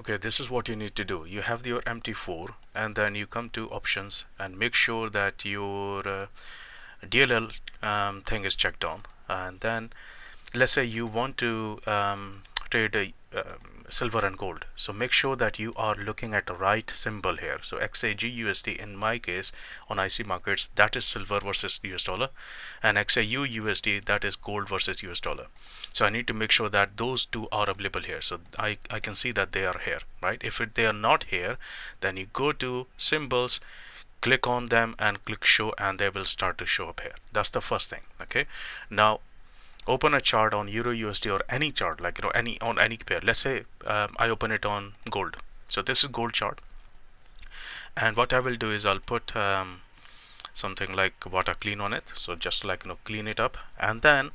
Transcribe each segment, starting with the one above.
Okay, this is what you need to do. You have your MT4 and then you come to options and make sure that your DLL thing is checked on, and then let's say you want to trade silver and gold, so make sure that you are looking at the right symbol here. So XAGUSD in my case on IC markets, that is silver versus US dollar, and XAUUSD, that is gold versus US dollar. So I need to make sure that those two are available here, so I can see that they are here, right? If they are not here, then you go to symbols, click on them and click show, and they will start to show up here. That's the first thing. Okay, now open a chart on Euro USD or any chart, like any on any pair. Let's say I open it on gold. So this is gold chart, and what I will do is I'll put something like VATA clean on it, so just like clean it up, and then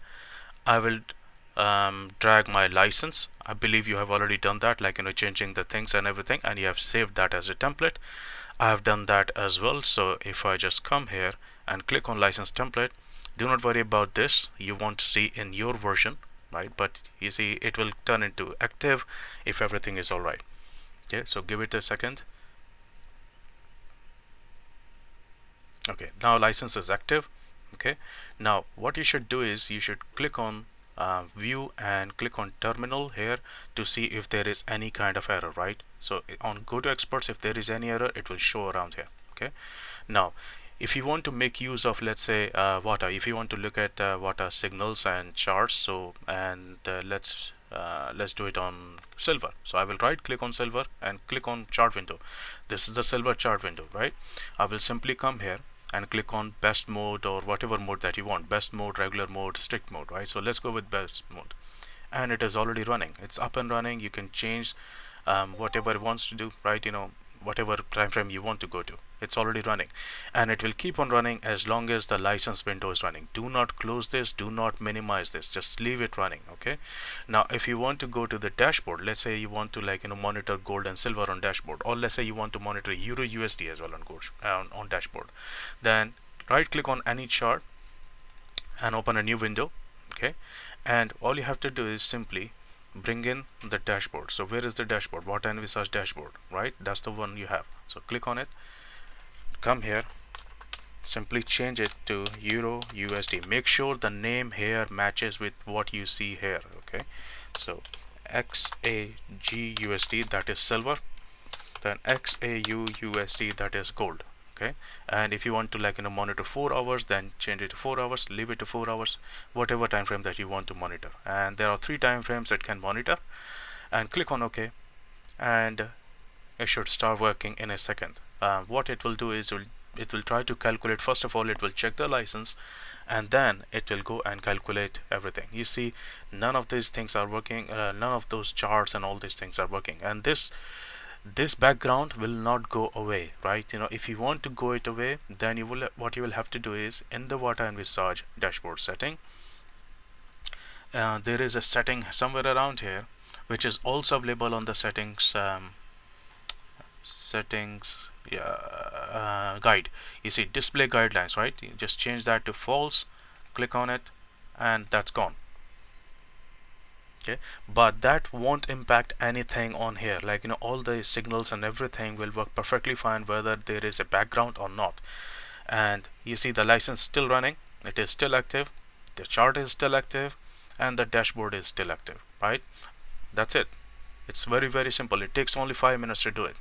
I will drag my license. I believe you have already done that, like changing the things and everything, and you have saved that as a template. I have done that as well. So if I just come here and click on license template, do not worry about this, you won't see in your version, right? But you see it will turn into active if everything is all right. Okay, so give it a second. Okay, now license is active. Okay, now what you should do is you should click on view and click on terminal here to see if there is any kind of error, right? So on go to experts, if there is any error, it will show around here. Okay, now if you want to make use of, let's say VATA, if you want to look at VATA signals and charts, so and let's do it on silver. So I will right click on silver and click on chart window. This is the silver chart window, right? I will simply come here and click on best mode or whatever mode that you want, best mode, regular mode, strict mode, right? So let's go with best mode, and it is already running. It's up and running. You can change whatever it wants to do, right? Whatever time frame you want to go to, it's already running, and it will keep on running as long as the license window is running. Do not close this, do not minimize this, just leave it running. Okay, now if you want to go to the dashboard, let's say you want to monitor gold and silver on dashboard, or let's say you want to monitor Euro USD as well on gold on dashboard, then right click on any chart and open a new window. Okay, and all you have to do is simply bring in the dashboard. So where is the dashboard? VATA Envisage dashboard, right? That's the one you have. So click on it, come here, simply change it to Euro USD. Make sure the name here matches with what you see here. Okay, so XAGUSD, that is silver, then XAUUSD, that is gold. Okay, and if you want to monitor 4 hours, then change it to 4 hours, leave it to 4 hours, whatever time frame that you want to monitor. And there are 3 time frames it can monitor, and click on OK, and it should start working in a second. What it will do is it will try to calculate. First of all, it will check the license, and then it will go and calculate everything. You see, none of these things are working, none of those charts and all these things are working, and this background will not go away, right? If you want to go it away, then what you will have to do is in the VATA Envisage dashboard setting, there is a setting somewhere around here which is also available on the settings guide. You see display guidelines, right? You just change that to false, click on it, and that's gone. Okay, but that won't impact anything on here. All the signals and everything will work perfectly fine whether there is a background or not. And you see the license still running, it is still active, the chart is still active, and the dashboard is still active, right? That's it. It's very simple. It takes only 5 minutes to do it.